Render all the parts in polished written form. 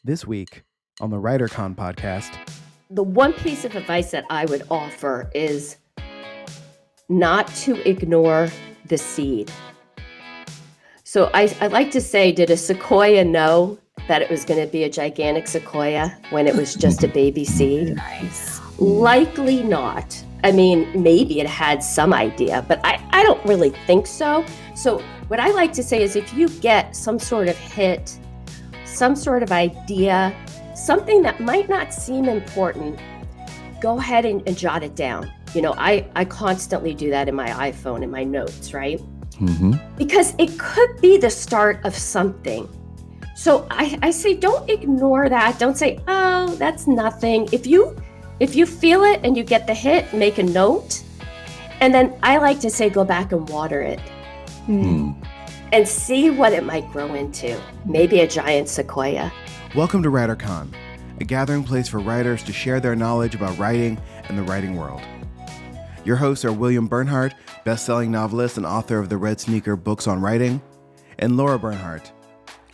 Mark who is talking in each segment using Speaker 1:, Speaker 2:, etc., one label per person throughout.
Speaker 1: This week on the WriterCon podcast.
Speaker 2: The one piece of advice that I would offer is not to ignore the seed. So I like to say, did a sequoia know that it was going to be a gigantic sequoia when it was just a baby seed?
Speaker 3: Nice.
Speaker 2: Likely not. I mean, maybe it had some idea, but I don't really think so. So what I like to say is if you get some sort of hit, some sort of idea, something that might not seem important, go ahead and jot it down. You know, I constantly do that in my iPhone, in my notes, right?
Speaker 1: Mm-hmm.
Speaker 2: Because it could be the start of something. So I say, don't ignore that. Don't say, oh, that's nothing. If you feel it and you get the hit, make a note. And then I like to say, go back and water it. And see what it might grow into. Maybe a giant sequoia.
Speaker 1: Welcome to WriterCon, a gathering place for writers to share their knowledge about writing and the writing world. Your hosts are William Bernhardt, best-selling novelist and author of the Red Sneaker books on writing, and Lara Bernhardt,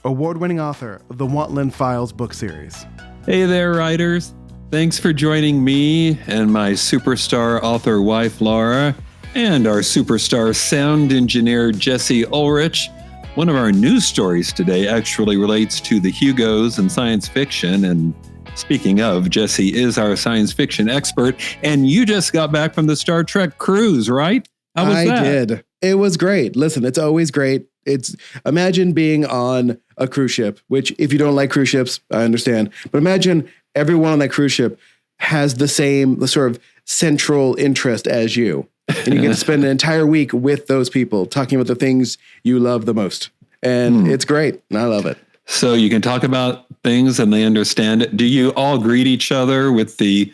Speaker 1: award-winning author of the Wantland Files book series.
Speaker 4: Hey there, writers. Thanks for joining me and my superstar author wife, Lara, and our superstar sound engineer, Jesse Ulrich. One of our news stories today actually relates to the Hugos and science fiction. And speaking of, Jesse is our science fiction expert. And you just got back from the Star Trek cruise, right? How was that?
Speaker 5: I did. It was great. Listen, it's always great. Imagine being on a cruise ship, which if you don't like cruise ships, I understand. But imagine everyone on that cruise ship has the sort of central interest as you. And you get to spend an entire week with those people talking about the things you love the most. And it's great. And I love it.
Speaker 4: So you can talk about things and they understand it. Do you all greet each other with the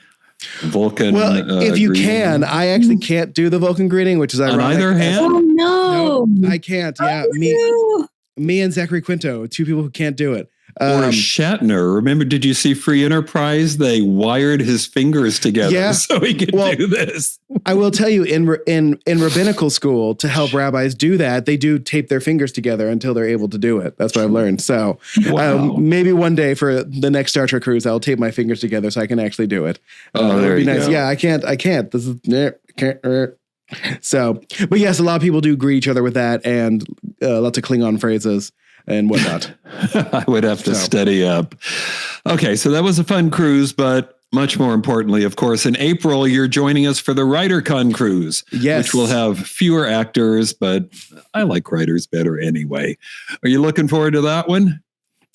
Speaker 4: Vulcan?
Speaker 5: Well, if you can, I actually can't do the Vulcan greeting, which is ironic.
Speaker 4: On either hand?
Speaker 3: Oh, no.
Speaker 5: No, I can't. Yeah. Me and Zachary Quinto, two people who can't do it.
Speaker 4: Or Shatner. Remember, did you see Free Enterprise? They wired his fingers together so he could do this.
Speaker 5: I will tell you, in rabbinical school, to help rabbis do that, they do tape their fingers together until they're able to do it. That's what I've learned. So maybe one day for the next Star Trek cruise, I'll tape my fingers together so I can actually do it.
Speaker 4: Oh, there
Speaker 5: would be
Speaker 4: you
Speaker 5: nice.
Speaker 4: go.
Speaker 5: Yeah, I can't. This is can't. So, but yes, a lot of people do greet each other with that and lots of Klingon phrases and whatnot.
Speaker 4: I would have to study up. Okay, so that was a fun cruise, but much more importantly, of course, in April, you're joining us for the WriterCon Cruise, which will have fewer actors, but I like writers better anyway. Are you looking forward to that one?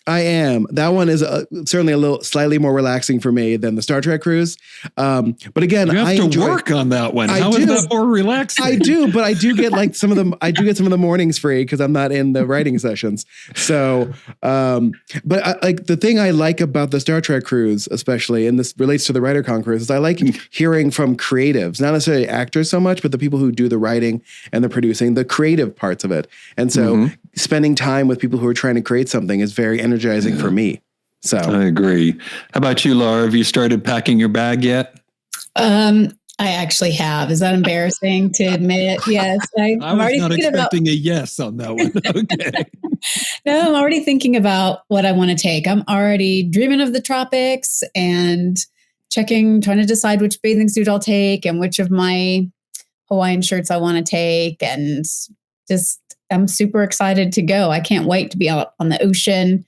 Speaker 5: I am. That one is certainly slightly more relaxing for me than the Star Trek cruise. But again,
Speaker 4: you have to work on that one. How is that more relaxing?
Speaker 5: I do, but I do get like some of them. I do get some of the mornings free because I'm not in the writing sessions. So, like the thing I like about the Star Trek cruise, especially, and this relates to the WriterCon cruise, is I like hearing from creatives, not necessarily actors so much, but the people who do the writing and the producing, the creative parts of it. And so, spending time with people who are trying to create something is very energizing for me. So
Speaker 4: I agree. How about you, Lara? Have you started packing your bag yet?
Speaker 3: I actually have. Is that embarrassing to admit? Yes.
Speaker 4: I was not expecting a yes on that one. Okay.
Speaker 3: No, I'm already thinking about what I want to take. I'm already dreaming of the tropics and trying to decide which bathing suit I'll take and which of my Hawaiian shirts I want to take. And I'm super excited to go. I can't wait to be out on the ocean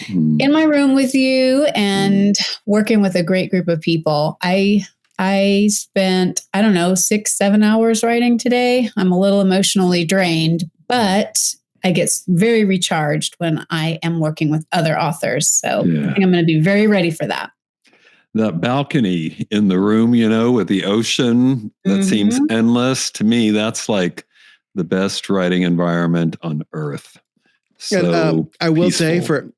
Speaker 3: in my room with you and working with a great group of people. I spent, 6-7 hours writing today. I'm a little emotionally drained, but I get very recharged when I am working with other authors. So I think I'm going to be very ready for that.
Speaker 4: That balcony in the room, with the ocean, that seems endless. To me, that's like the best writing environment on earth. So
Speaker 5: I will
Speaker 4: peaceful.
Speaker 5: say for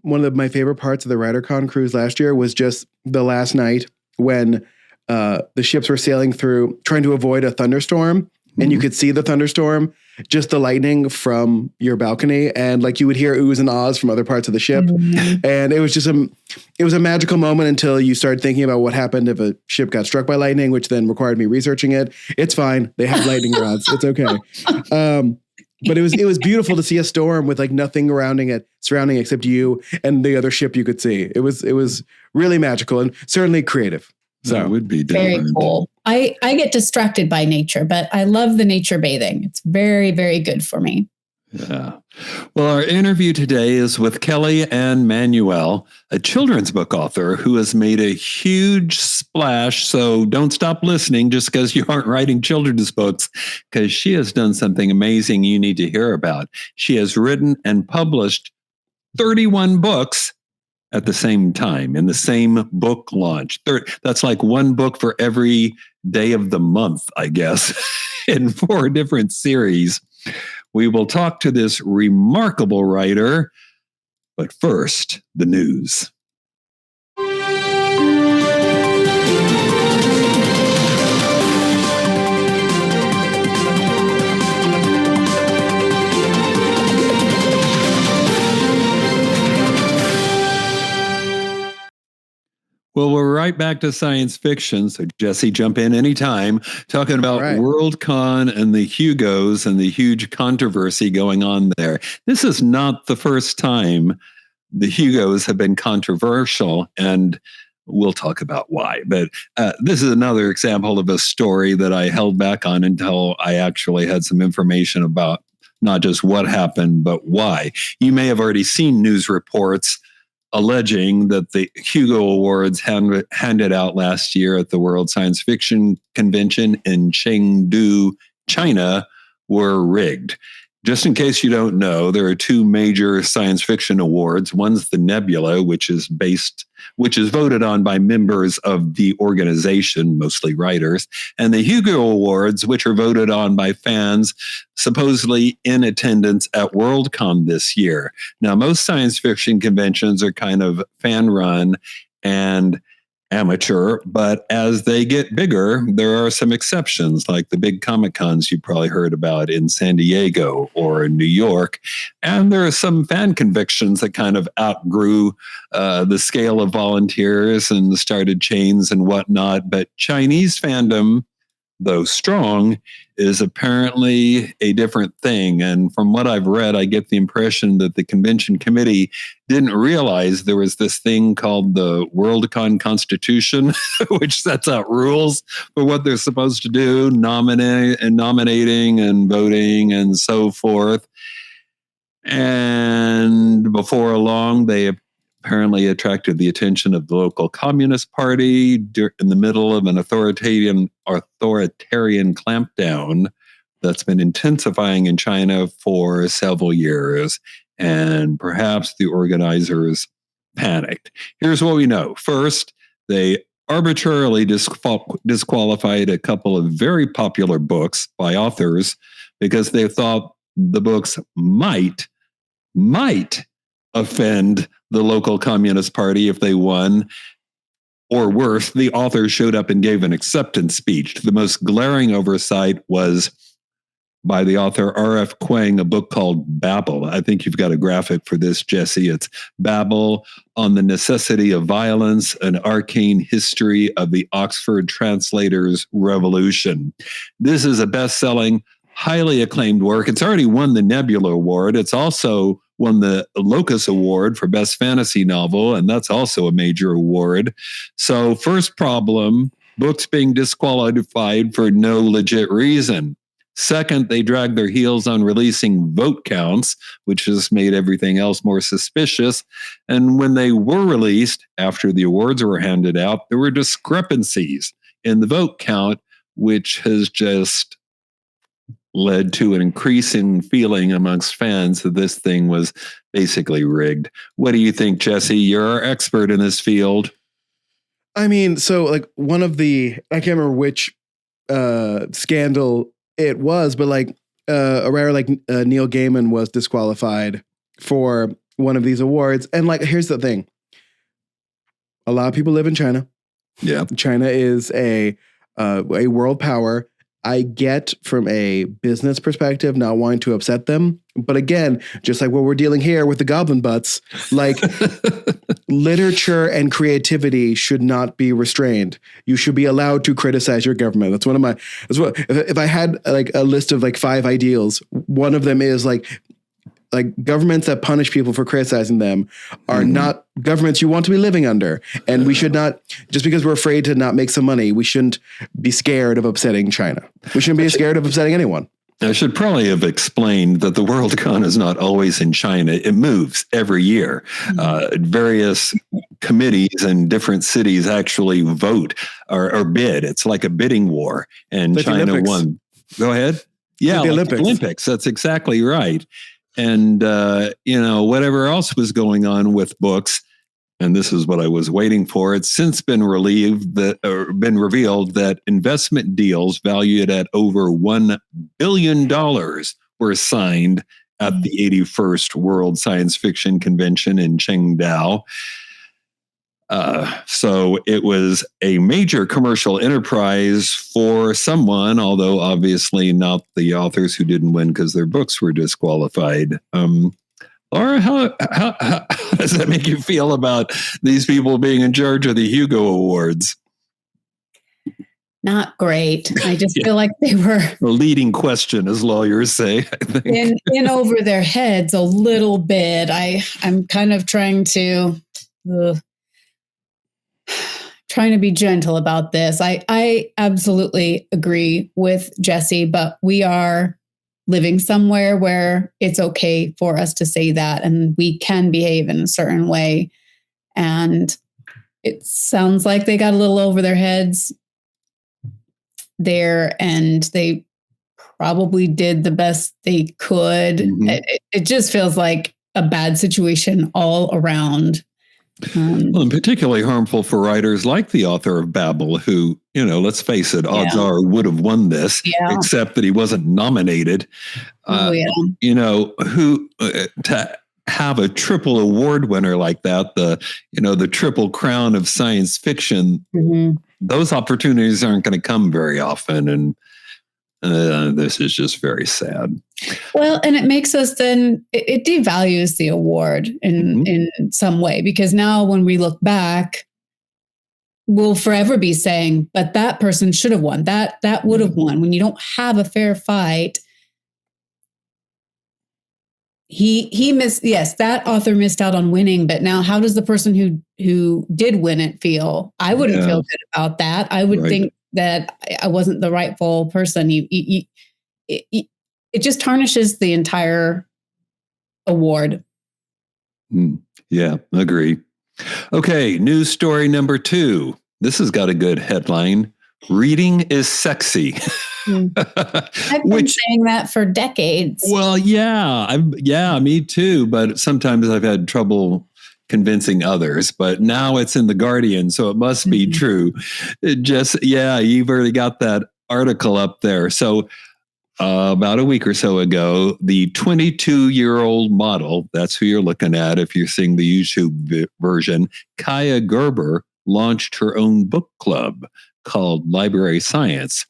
Speaker 5: one of my favorite parts of the WriterCon cruise last year was just the last night when the ships were sailing through, trying to avoid a thunderstorm, and you could see the thunderstorm, just the lightning from your balcony, and like you would hear oohs and ahs from other parts of the ship, and it was just a magical moment until you started thinking about what happened if a ship got struck by lightning, which then required me researching it. It's fine; they have lightning rods. It's okay. But it was beautiful to see a storm with like nothing surrounding except you and the other ship you could see. It was really magical and certainly creative. So
Speaker 4: that would be
Speaker 3: very
Speaker 4: different.
Speaker 3: cool. I get distracted by nature, but I love the nature bathing. It's very, very good for me.
Speaker 4: Yeah. Well, our interview today is with Kelly Anne Manuel, a children's book author who has made a huge splash. So don't stop listening just because you aren't writing children's books, because she has done something amazing you need to hear about. She has written and published 31 books at the same time in the same book launch. That's like one book for every day of the month, I guess, in 4 different series. We will talk to this remarkable writer, but first, the news. Well, we're right back to science fiction. So, Jesse, jump in anytime, talking about WorldCon and the Hugos and the huge controversy going on there. This is not the first time the Hugos have been controversial, and we'll talk about why. But this is another example of a story that I held back on until I actually had some information about not just what happened, but why. You may have already seen news reports alleging that the Hugo Awards handed out last year at the World Science Fiction Convention in Chengdu, China, were rigged. Just in case you don't know, there are 2 major science fiction awards. One's the Nebula, which is voted on by members of the organization, mostly writers, and the Hugo Awards, which are voted on by fans supposedly in attendance at WorldCon this year. Now, most science fiction conventions are kind of fan-run and amateur, but as they get bigger, there are some exceptions, like the big Comic-Cons you probably heard about in San Diego or in New York. And there are some fan convictions that kind of outgrew the scale of volunteers and started chains and whatnot. But Chinese fandom, though strong, is apparently a different thing. And from what I've read, I get the impression that the convention committee didn't realize there was this thing called the WorldCon Constitution, which sets out rules for what they're supposed to do, nominating and voting and so forth. And before long, they apparently attracted the attention of the local Communist Party in the middle of an authoritarian clampdown that's been intensifying in China for several years, and perhaps the organizers panicked. Here's what we know. First, they arbitrarily disqualified a couple of very popular books by authors because they thought the books might offend the local Communist Party if they won. Or worse, the author showed up and gave an acceptance speech. The most glaring oversight was by the author R.F. Kuang, a book called Babel. I think you've got a graphic for this, Jesse. It's Babel on the Necessity of Violence, an Arcane History of the Oxford Translators' Revolution. This is a best-selling, highly acclaimed work. It's already won the Nebula Award. It's also won the Locus Award for Best Fantasy Novel, and that's also a major award. So first problem, books being disqualified for no legit reason. Second, they dragged their heels on releasing vote counts, which has made everything else more suspicious. And when they were released, after the awards were handed out, there were discrepancies in the vote count, which has just led to an increasing feeling amongst fans that this thing was basically rigged. What do you think, Jesse? You're our expert in this field.
Speaker 5: I mean, so like one of the, I can't remember which scandal it was, but like a writer like Neil Gaiman was disqualified for one of these awards. And like, here's the thing. A lot of people live in China.
Speaker 4: Yeah.
Speaker 5: China is a world power. I get from a business perspective not wanting to upset them. But again, just like what we're dealing here with the goblin butts, like literature and creativity should not be restrained. You should be allowed to criticize your government. That's one of my, if I had like a list of like 5 ideals, one of them is like governments that punish people for criticizing them are not governments you want to be living under. And we should not, just because we're afraid to not make some money, we shouldn't be scared of upsetting China. We shouldn't be scared of upsetting anyone.
Speaker 4: I should probably have explained that the WorldCon is not always in China. It moves every year. Various committees in different cities actually vote or bid. It's like a bidding war. And
Speaker 5: like
Speaker 4: China won. Go ahead. Yeah,
Speaker 5: like the
Speaker 4: Olympics. That's exactly right. And, whatever else was going on with books, and this is what I was waiting for, it's since been revealed that investment deals valued at over $1 billion were signed at the 81st World Science Fiction Convention in Qingdao. So it was a major commercial enterprise for someone, although obviously not the authors who didn't win because their books were disqualified. Lara, how does that make you feel about these people being in charge of the Hugo Awards?
Speaker 3: Not great. I just feel like they were
Speaker 4: a leading question, as lawyers say, I think.
Speaker 3: in over their heads a little bit. I'm kind of trying to be gentle about this. I absolutely agree with Jessie, but we are living somewhere where it's okay for us to say that, and we can behave in a certain way. And it sounds like they got a little over their heads there, and they probably did the best they could. It just feels like a bad situation all around.
Speaker 4: And particularly harmful for writers like the author of Babel, who, let's face it, odds are would have won this, except that he wasn't nominated. Who to have a triple award winner like that, the triple crown of science fiction, those opportunities aren't going to come very often. And this is just very sad.
Speaker 3: Well, and it makes us then, it devalues the award in some way, because now when we look back, we'll forever be saying, but that person should have won. That would have won. When you don't have a fair fight, he missed. Yes, that author missed out on winning, but now how does the person who did win it feel? I wouldn't feel good about that. I would think that I wasn't the rightful person. It just tarnishes the entire award.
Speaker 4: Yeah, agree. Okay, news story number 2. This has got a good headline. Reading is sexy.
Speaker 3: I've been saying that for decades.
Speaker 4: Well, me too. But sometimes I've had trouble convincing others, but now it's in The Guardian, so it must be true. You've already got that article up there. So about a week or so ago, the 22-year-old model, that's who you're looking at if you're seeing the YouTube version, Kaya Gerber, launched her own book club called Library Science.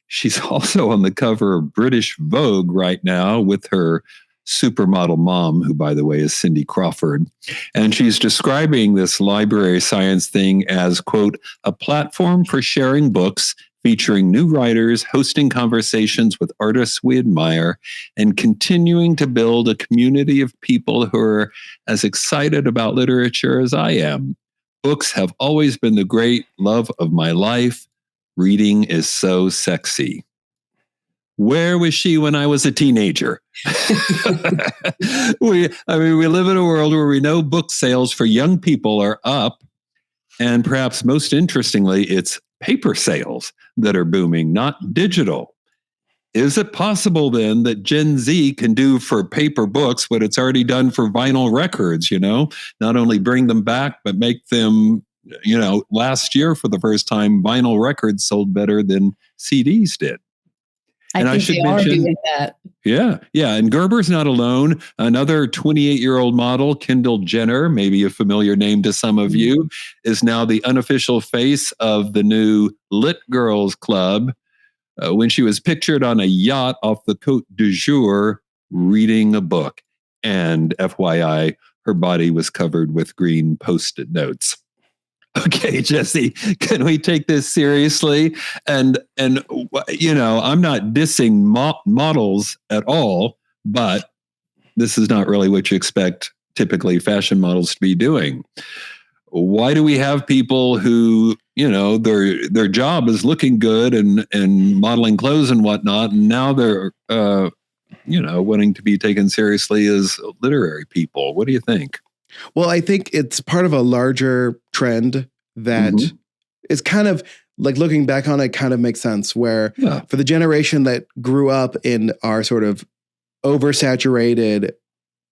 Speaker 4: She's also on the cover of British Vogue right now with her supermodel mom, who, by the way, is Cindy Crawford. And she's describing this library science thing as, quote, a platform for sharing books, featuring new writers, hosting conversations with artists we admire, and continuing to build a community of people who are as excited about literature as I am. Books have always been the great love of my life. Reading is so sexy. Where was she when I was a teenager? We live in a world where we know book sales for young people are up. And perhaps most interestingly, it's paper sales that are booming, not digital. Is it possible then that Gen Z can do for paper books what it's already done for vinyl records, not only bring them back, but make them, last year for the first time, vinyl records sold better than CDs did.
Speaker 3: I think they are doing that.
Speaker 4: Yeah. And Gerber's not alone. Another 28-year-old model, Kendall Jenner, maybe a familiar name to some of you, is now the unofficial face of the new Lit Girls Club. When she was pictured on a yacht off the Côte d'Azur reading a book. And FYI, her body was covered with green Post-it notes. Okay, Jesse, can we take this seriously? And I'm not dissing models at all, but this is not really what you expect typically fashion models to be doing. Why do we have people who, their job is looking good and modeling clothes and whatnot, and now they're, wanting to be taken seriously as literary people? What do you think?
Speaker 5: Well, I think it's part of a larger trend that is kind of like, looking back on it, kind of makes sense, where for the generation that grew up in our sort of oversaturated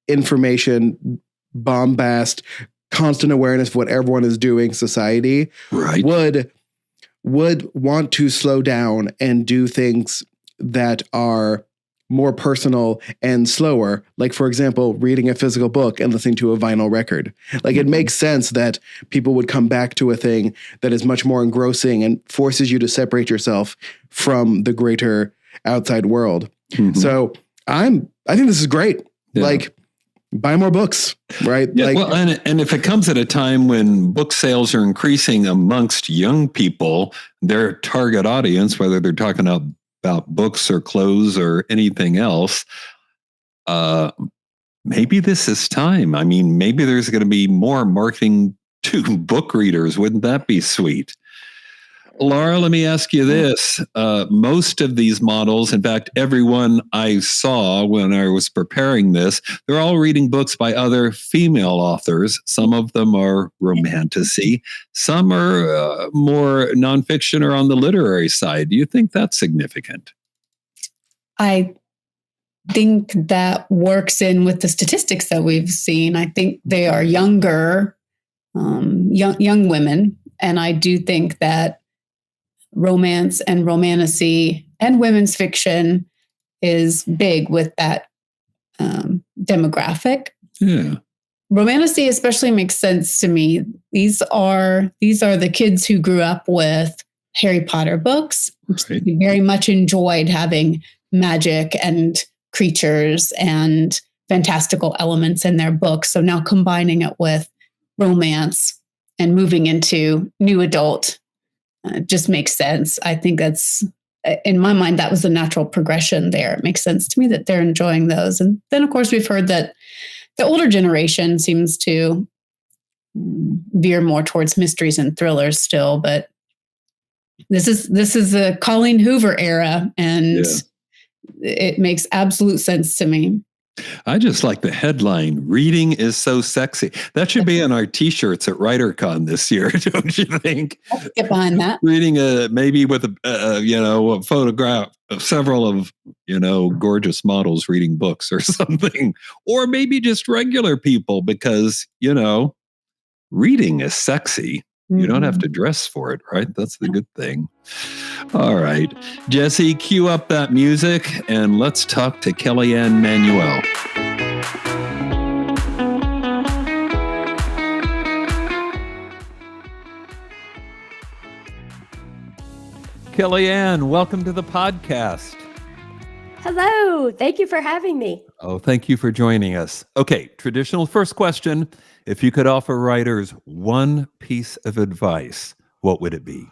Speaker 5: information, bombast, constant awareness of what everyone is doing society,
Speaker 4: right,
Speaker 5: would want to slow down and do things that are more personal and slower. Like, for example, reading a physical book and listening to a vinyl record. Like, it makes sense that people would come back to a thing that is much more engrossing and forces you to separate yourself from the greater outside world. So I think this is great. Yeah. Like, buy more books, right?
Speaker 4: Yeah,
Speaker 5: like,
Speaker 4: well, and if it comes at a time when book sales are increasing amongst young people, their target audience, whether they're talking about books or clothes or anything else, maybe this is time. I mean, maybe there's going to be more marketing to book readers. Wouldn't that be sweet? Lara, let me ask you this. Most of these models, in fact, everyone I saw when I was preparing this, they're all reading books by other female authors. Some of them are romantasy. Some are more nonfiction or on the literary side. Do you think that's significant?
Speaker 3: I think that works in with the statistics that we've seen. I think they are younger, young women. And I do think that romance and romantasy and women's fiction is big with that demographic.
Speaker 4: Yeah.
Speaker 3: Romantasy especially makes sense to me. These are the kids who grew up with Harry Potter books, which
Speaker 4: right.
Speaker 3: They very much enjoyed having magic and creatures and fantastical elements in their books. So now combining it with romance and moving into new adult just makes sense. I think that's, in my mind, that was the natural progression there. It makes sense to me that they're enjoying those. And then, of course, we've heard that the older generation seems to veer more towards mysteries and thrillers still. But this is the Colleen Hoover era, and it makes absolute sense to me.
Speaker 4: I just like the headline, "Reading is so sexy." That should be on our T-shirts at WriterCon this year, don't you think?
Speaker 3: Let's get behind that.
Speaker 4: Reading maybe with a photograph of several of, gorgeous models reading books or something. Or maybe just regular people, because, reading is sexy. You don't have to dress for it, right? That's the good thing. All right. Jesse, cue up that music and let's talk to Kelly Anne Manuel. Kelly Anne, welcome to the podcast.
Speaker 2: Hello. Thank you for having me.
Speaker 4: Oh, thank you for joining us. Okay, traditional first question. If you could offer writers one piece of advice, what would it be?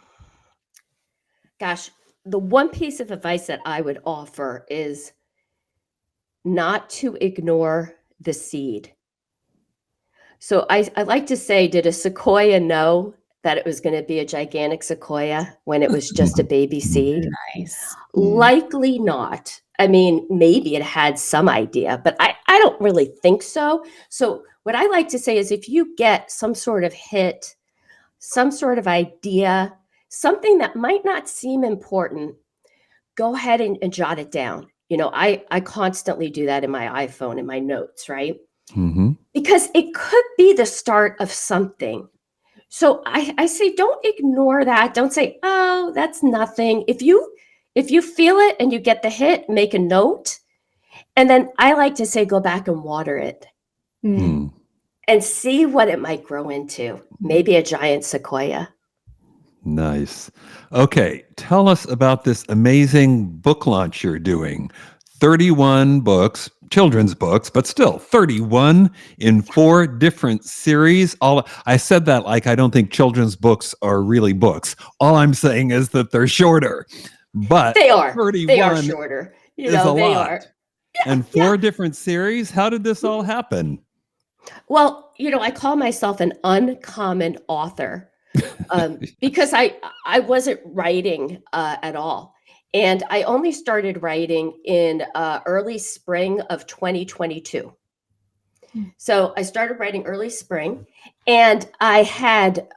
Speaker 2: Gosh, the one piece of advice that I would offer is not to ignore the seed. So I like to say, did a sequoia know that it was going to be a gigantic sequoia when it was just a baby seed?
Speaker 3: Nice.
Speaker 2: Likely not. I mean, maybe it had some idea, but I don't really think so. So what I like to say is, if you get some sort of hit, some sort of idea, something that might not seem important, go ahead and jot it down. I constantly do that in my iPhone, in my notes, right?
Speaker 4: Mm-hmm.
Speaker 2: Because it could be the start of something. So I say, don't ignore that. Don't say, oh, that's nothing. If you feel it and you get the hit, make a note. And then I like to say, go back and water it and see what it might grow into. Maybe a giant sequoia.
Speaker 4: Nice. Okay. Tell us about this amazing book launch you're doing. 31 books, children's books, but still 31 in 4 different series. I said that like I don't think children's books are really books. All I'm saying is that they're shorter, but
Speaker 2: They are
Speaker 4: 31
Speaker 2: shorter.
Speaker 4: is a
Speaker 2: They
Speaker 4: lot.
Speaker 2: are.
Speaker 4: And 4 different series. How did this all happen?
Speaker 2: Well, I call myself an uncommon author because I wasn't writing at all. And I only started writing in early spring of 2022. So I started writing early spring, and I had,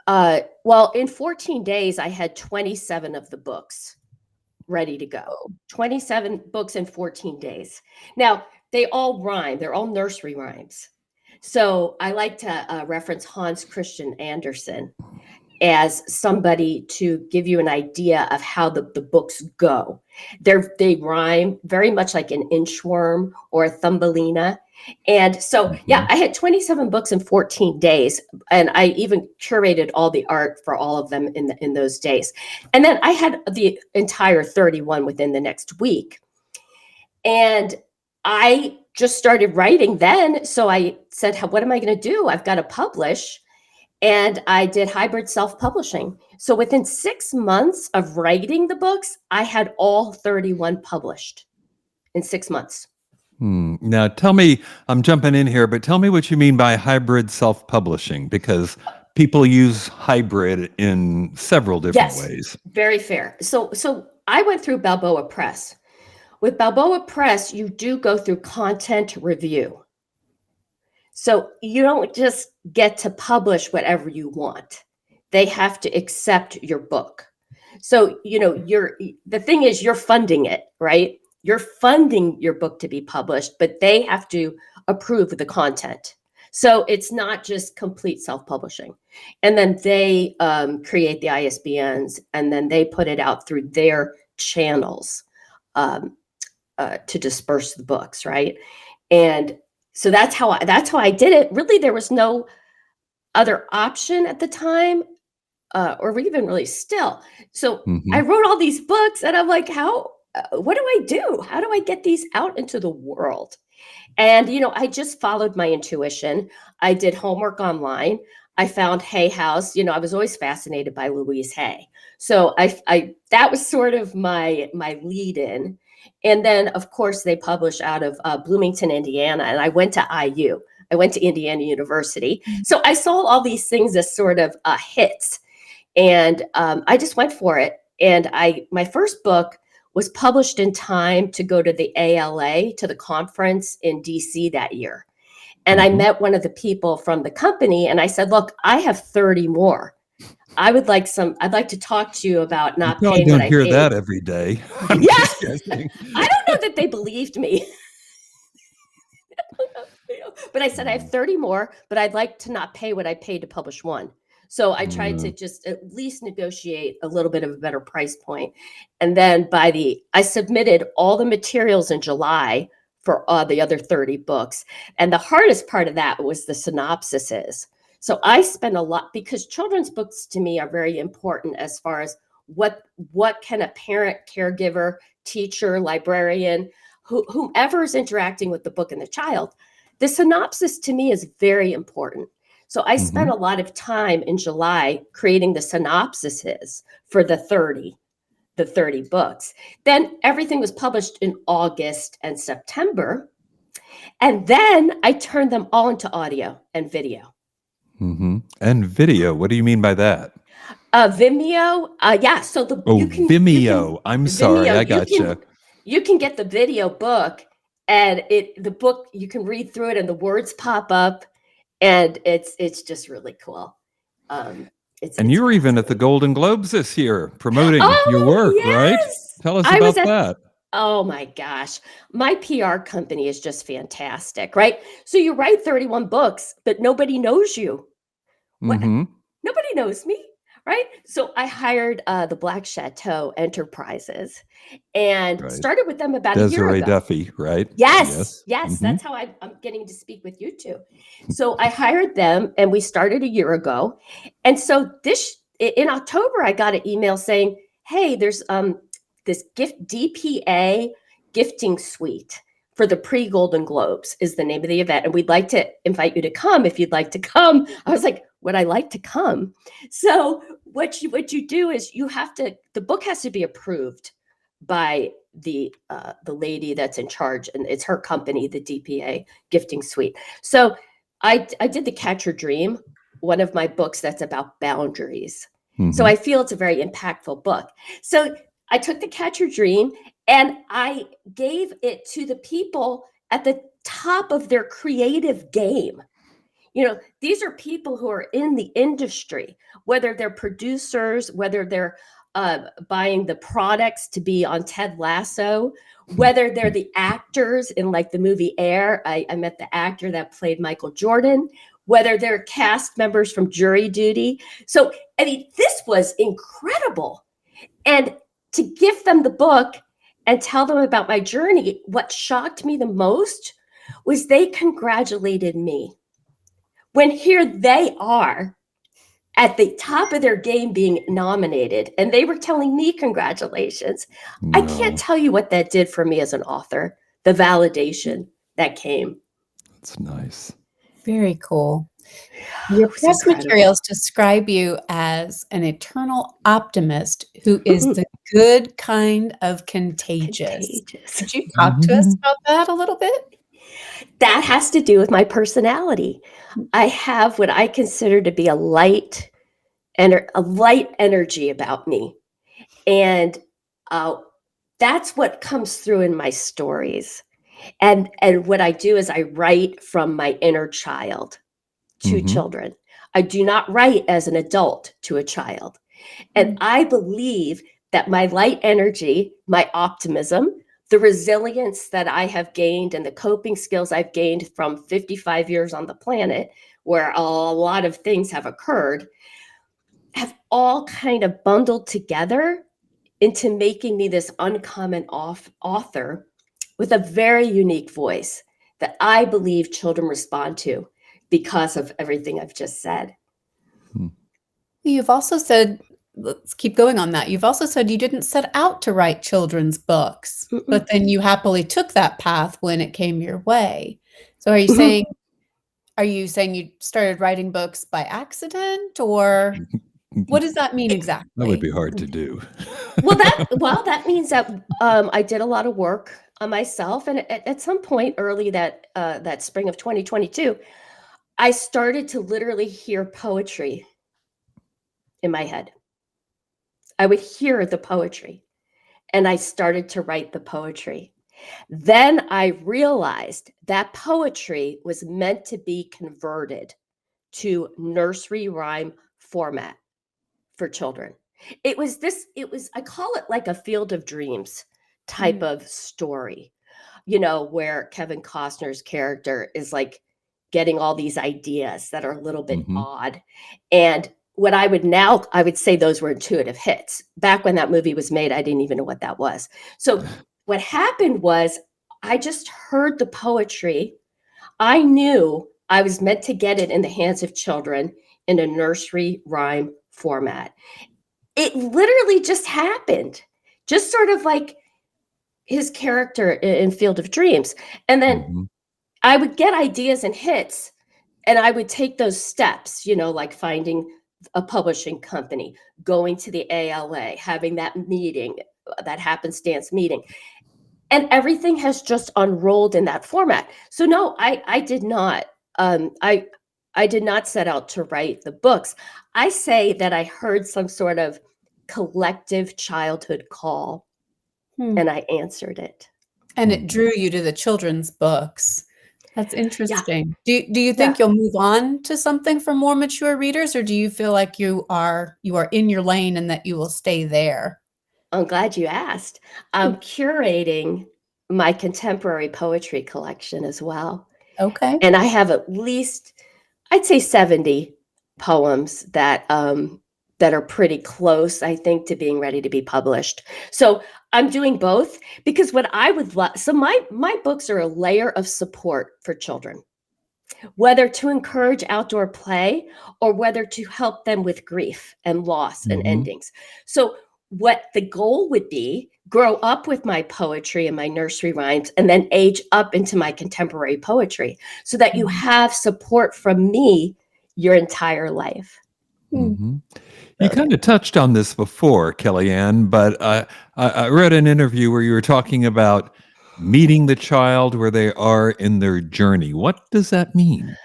Speaker 2: in 14 days, I had 27 of the books ready to go. 27 books in 14 days. Now, they all rhyme. They're all nursery rhymes. So I like to reference Hans Christian Andersen as somebody to give you an idea of how the books go. They rhyme very much like an inchworm or a thumbelina. And so, I had 27 books in 14 days, and I even curated all the art for all of them in those days. And then I had the entire 31 within the next week. And I just started writing then. So I said, what am I going to do? I've got to publish. And I did hybrid self-publishing. So within 6 months of writing the books, I had all 31 published in 6 months.
Speaker 4: Now tell me, I'm jumping in here, but tell me what you mean by hybrid self-publishing, because people use hybrid in several different ways.
Speaker 2: Very fair. So I went through Balboa Press. With Balboa Press, you do go through content review. So you don't just get to publish whatever you want. They have to accept your book. So, the thing is, you're funding it, right? You're funding your book to be published, but they have to approve the content. So it's not just complete self-publishing. And then they create the ISBNs, and then they put it out through their channels to disperse the books, right? And so that's how I did it. Really, there was no other option at the time, or even really still. So I wrote all these books, and I'm like, what do I do? How do I get these out into the world? And, I just followed my intuition. I did homework online. I found Hay House. I was always fascinated by Louise Hay. So I that was sort of my lead in. And then, of course, they publish out of Bloomington, Indiana. And I went to IU. I went to Indiana University. So I saw all these things as sort of hits. And I just went for it. And my first book was published in time to go to the ALA, to the conference in DC that year. And I met one of the people from the company, and I said, look, I have 30 more. I'd like to talk to you about not paying what I paid.
Speaker 4: You don't hear that every day.
Speaker 2: Yes. I don't know that they believed me. But I said, I have 30 more, but I'd like to not pay what I paid to publish one. So I tried to just at least negotiate a little bit of a better price point. And then I submitted all the materials in July for the other 30 books. And the hardest part of that was the synopsises. So I spent a lot, because children's books to me are very important as far as what can a parent, caregiver, teacher, librarian, whomever is interacting with the book and the child, the synopsis to me is very important. So I spent a lot of time in July creating the synopsises for the 30 books. Then everything was published in August and September. And then I turned them all into audio and video.
Speaker 4: And video, what do you mean by that?
Speaker 2: Vimeo, yeah. So
Speaker 4: Vimeo. I'm sorry, I gotcha.
Speaker 2: You can get the video book, and the book, you can read through it, and the words pop up. And it's just really cool.
Speaker 4: And you were even at the Golden Globes this year promoting your work, right? Tell us about that.
Speaker 2: Oh my gosh. My PR company is just fantastic, right? So you write 31 books, but nobody knows you. Nobody knows me, right? So I hired the Black Chateau Enterprises and started with them about a year ago.
Speaker 4: Desiree Duffy, right?
Speaker 2: Yes. That's how I'm getting to speak with you too. So I hired them, and we started a year ago. And so in October, I got an email saying, hey, there's this DPA gifting suite for the pre-Golden Globes is the name of the event. And we'd like to invite you to come if you'd like to come. I was like, would I like to come? So what you do is the book has to be approved by the lady that's in charge, and it's her company, the DPA Gifting Suite. So I did The Catch Your Dream, one of my books that's about boundaries. So I feel it's a very impactful book. So I took The Catch Your Dream and I gave it to the people at the top of their creative game. These are people who are in the industry, whether they're producers, whether they're buying the products to be on Ted Lasso, whether they're the actors in like the movie Air. I met the actor that played Michael Jordan, whether they're cast members from Jury Duty. So, I mean, this was incredible. And to give them the book and tell them about my journey, what shocked me the most was they congratulated me. When here they are at the top of their game being nominated, and they were telling me congratulations. No. I can't tell you what that did for me as an author, the validation that came.
Speaker 4: That's nice.
Speaker 3: Very cool. Your press materials describe you as an eternal optimist who is the good kind of contagious. Could you talk to us about that a little bit?
Speaker 2: That has to do with my personality. I have what I consider to be a light energy about me. And that's what comes through in my stories. And what I do is I write from my inner child to children. I do not write as an adult to a child. And I believe that my light energy, my optimism, the resilience that I have gained and the coping skills I've gained from 55 years on the planet, where a lot of things have occurred, have all kind of bundled together into making me this uncommon author with a very unique voice that I believe children respond to because of everything I've just said.
Speaker 3: You've also said, let's keep going on that. You've also said you didn't set out to write children's books, but then you happily took that path when it came your way. So are you saying you started writing books by accident, or what does that mean exactly?
Speaker 4: That would be hard to do.
Speaker 2: that means that I did a lot of work on myself, and at some point early that spring of 2022, I started to literally hear poetry in my head. I would hear the poetry, and I started to write the poetry. Then I realized that poetry was meant to be converted to nursery rhyme format for children. I call it like a Field of Dreams type of story, where Kevin Costner's character is like getting all these ideas that are a little bit odd. And what I would say those were intuitive hits. Back when that movie was made, I didn't even know what that was. So what happened was I just heard the poetry. I knew I was meant to get it in the hands of children in a nursery rhyme format. It literally just happened, just sort of like his character in Field of Dreams. And then I would get ideas and hits, and I would take those steps, like finding a publishing company, going to the ALA, having that meeting, that happenstance meeting. And everything has just unrolled in that format. So no, I did not. I did not set out to write the books. I say that I heard some sort of collective childhood call, and I answered it.
Speaker 3: And it drew you to the children's books. That's interesting. Yeah. Do you think you'll move on to something for more mature readers, or do you feel like you are in your lane and that you will stay there?
Speaker 2: I'm glad you asked. I'm curating my contemporary poetry collection as well.
Speaker 3: Okay.
Speaker 2: And I have at least, I'd say 70 poems that are pretty close, I think, to being ready to be published. So I'm doing both because what I would love, so my books are a layer of support for children, whether to encourage outdoor play or whether to help them with grief and loss and endings. So what the goal would be, grow up with my poetry and my nursery rhymes, and then age up into my contemporary poetry so that you have support from me your entire life.
Speaker 4: Mm-hmm. You kind of touched on this before, Kelly Anne, but I read an interview where you were talking about meeting the child where they are in their journey. What does that mean?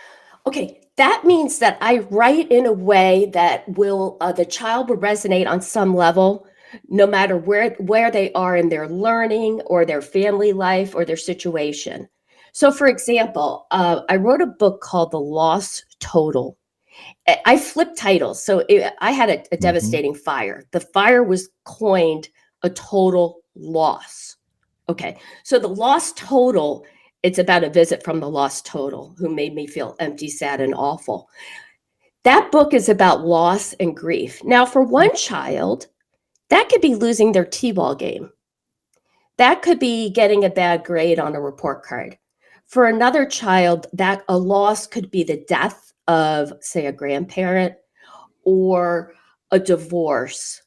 Speaker 2: Okay, that means that I write in a way that will the child will resonate on some level, no matter where they are in their learning or their family life or their situation. So, for example, I wrote a book called The Loss Total. I flipped titles. So I had a devastating fire. The fire was coined a total loss. Okay. So the loss total, it's about a visit from the lost total who made me feel empty, sad, and awful. That book is about loss and grief. Now, for one child, that could be losing their T-ball game. That could be getting a bad grade on a report card. For another child, that a loss could be the death of, say, a grandparent, or a divorce,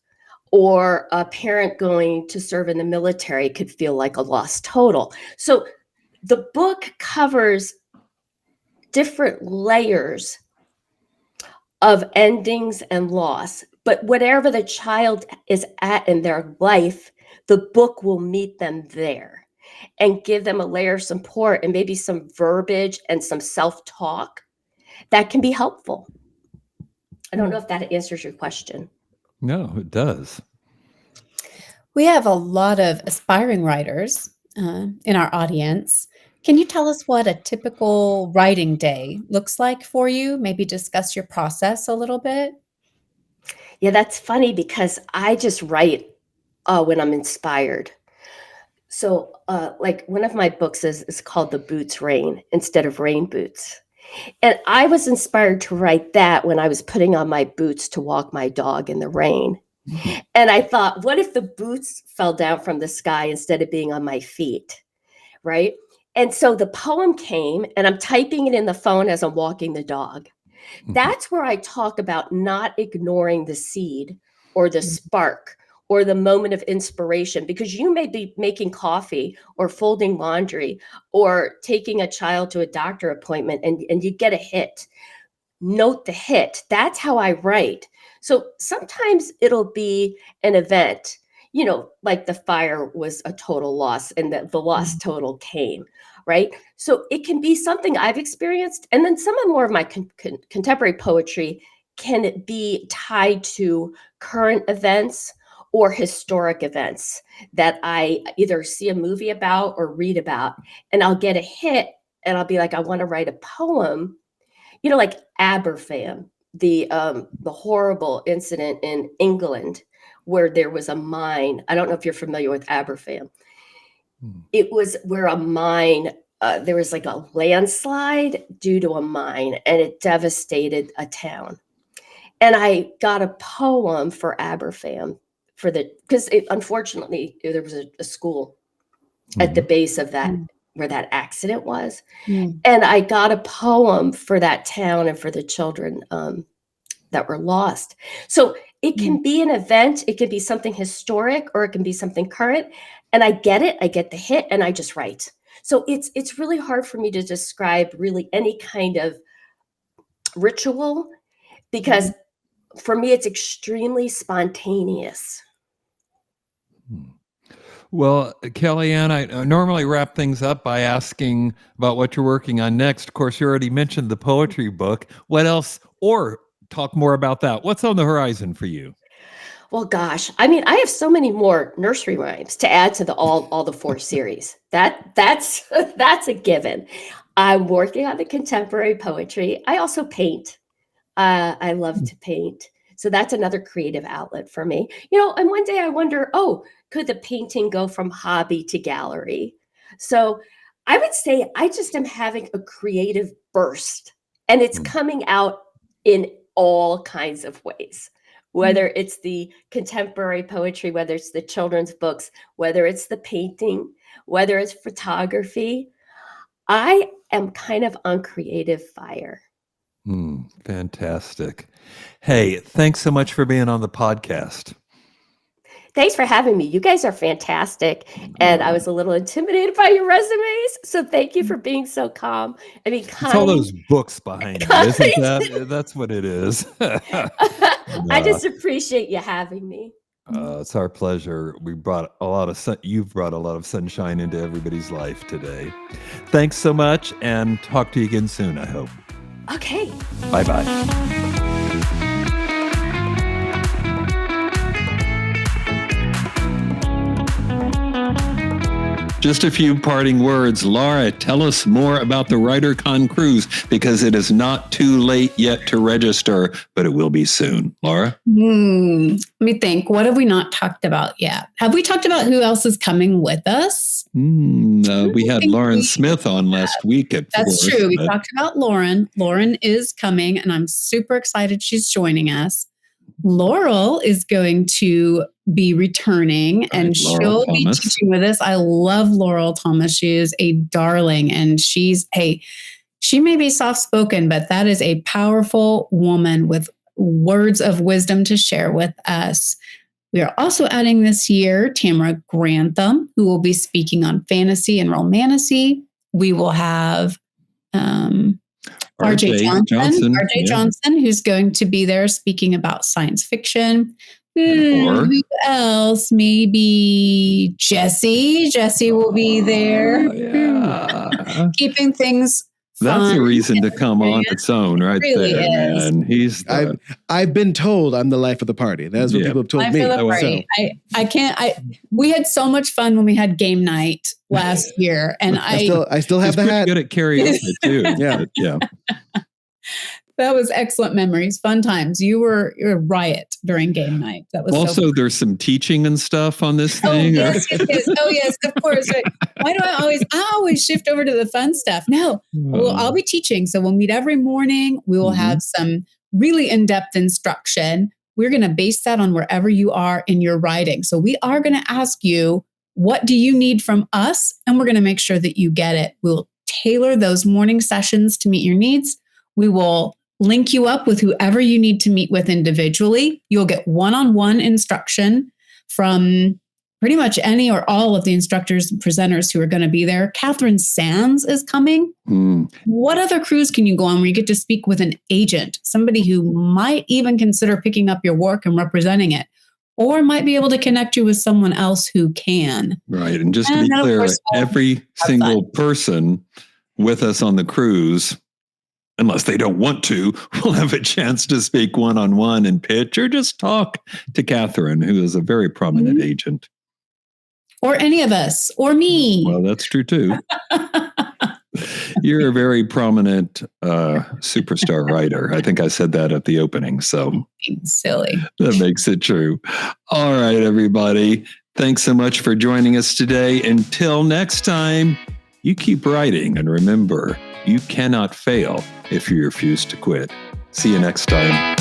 Speaker 2: or a parent going to serve in the military could feel like a loss total. So the book covers different layers of endings and loss, but whatever the child is at in their life, the book will meet them there and give them a layer of support and maybe some verbiage and some self-talk that can be helpful. I don't know if that answers your question.
Speaker 4: No, it does.
Speaker 3: We have a lot of aspiring writers in our audience. Can you tell us what a typical writing day looks like for you? Maybe discuss your process a little bit.
Speaker 2: Yeah, that's funny because I just write when I'm inspired. So, like one of my books is called The Boots Rain instead of Rain Boots. And I was inspired to write that when I was putting on my boots to walk my dog in the rain. And I thought, what if the boots fell down from the sky instead of being on my feet? Right. And so the poem came, and I'm typing it in the phone as I'm walking the dog. That's where I talk about not ignoring the seed or the spark or the moment of inspiration, because you may be making coffee or folding laundry or taking a child to a doctor appointment, and you get a hit. Note the hit. That's how I write. So sometimes it'll be an event, like the fire was a total loss and the loss total came, right? So it can be something I've experienced. And then some of more of my contemporary poetry can be tied to current events or historic events that I either see a movie about or read about, and I'll get a hit and I'll be like, I want to write a poem, like Aberfan, the horrible incident in England where there was a mine. I don't know if you're familiar with Aberfan. It was where a mine, there was like a landslide due to a mine, and it devastated a town. And I got a poem for Aberfan because unfortunately there was a school at the base of that, where that accident was. And I got a poem for that town and for the children that were lost. So it can be an event, it can be something historic, or it can be something current. And I get the hit, and I just write. So it's really hard for me to describe really any kind of ritual, because for me, it's extremely spontaneous.
Speaker 4: Well, Kelly Anne, I normally wrap things up by asking about what you're working on next. Of course, you already mentioned the poetry book. What else? Or talk more about that. What's on the horizon for you?
Speaker 2: Well, gosh, I mean, I have so many more nursery rhymes to add to all the 4 series. That's a given. I'm working on the contemporary poetry. I also paint. I love to paint. So that's another creative outlet for me. And one day I wonder, could the painting go from hobby to gallery? So I would say I just am having a creative burst, and it's coming out in all kinds of ways, whether it's the contemporary poetry, whether it's the children's books, whether it's the painting, whether it's photography. I am kind of on creative fire.
Speaker 4: Fantastic. Hey, thanks so much for being on the podcast.
Speaker 2: Thanks for having me. You guys are fantastic. And I was a little intimidated by your resumes. So thank you for being so calm. I mean,
Speaker 4: It's all those books behind you, isn't that? That's what it is.
Speaker 2: I just appreciate you having me.
Speaker 4: It's our pleasure. You've brought a lot of sunshine into everybody's life today. Thanks so much, and talk to you again soon, I hope.
Speaker 2: Okay.
Speaker 4: Bye-bye. Just a few parting words. Lara, tell us more about the WriterCon Cruise, because it is not too late yet to register, but it will be soon. Lara?
Speaker 3: Let me think. What have we not talked about yet? Have we talked about who else is coming with us?
Speaker 4: We had Lauren Smith on last week.
Speaker 3: That's true. We talked about Lauren. Lauren is coming, and I'm super excited she's joining us. Laurel is going to be returning, and she'll be teaching with us. I love Laurel Thomas. She is a darling, and she may be soft-spoken, but that is a powerful woman with words of wisdom to share with us. We are also adding this year Tamara Grantham, who will be speaking on fantasy and romantasy. We will have RJ Johnson, who's going to be there speaking about science fiction. Who else? Maybe Jesse. Jesse will be there. Keeping things fun.
Speaker 4: That's a reason to come on its own, right? It really there, is. Man.
Speaker 5: I've been told I'm the life of the party. That's what people have told me.
Speaker 3: We had so much fun when we had game night last year, and I
Speaker 5: still have the hat.
Speaker 4: Good at karaoke too. Yeah.
Speaker 3: That was excellent memories, fun times. You were a riot during game night. That was
Speaker 4: also
Speaker 3: so
Speaker 4: there's some teaching and stuff on this thing.
Speaker 3: Yes. Oh yes, of course. Right. Why do I always shift over to the fun stuff? No, well, I'll be teaching. So we'll meet every morning. We will have some really in-depth instruction. We're going to base that on wherever you are in your writing. So we are going to ask you, what do you need from us? And we're going to make sure that you get it. We'll tailor those morning sessions to meet your needs. We will link you up with whoever you need to meet with individually. You'll get one-on-one instruction from pretty much any or all of the instructors and presenters who are going to be there. Catherine Sands is coming. What other cruise can you go on where you get to speak with an agent, somebody who might even consider picking up your work and representing it, or might be able to connect you with someone else who can?
Speaker 4: Right. And just to be clear, every single person with us on the cruise, unless they don't want to, we'll have a chance to speak one-on-one and pitch or just talk to Catherine, who is a very prominent agent.
Speaker 3: Or any of us, or me.
Speaker 4: Well, that's true too. You're a very prominent superstar writer. I think I said that at the opening, so
Speaker 3: silly.
Speaker 4: That makes it true. All right, everybody. Thanks so much for joining us today. Until next time, you keep writing, and remember, you cannot fail if you refuse to quit. See you next time.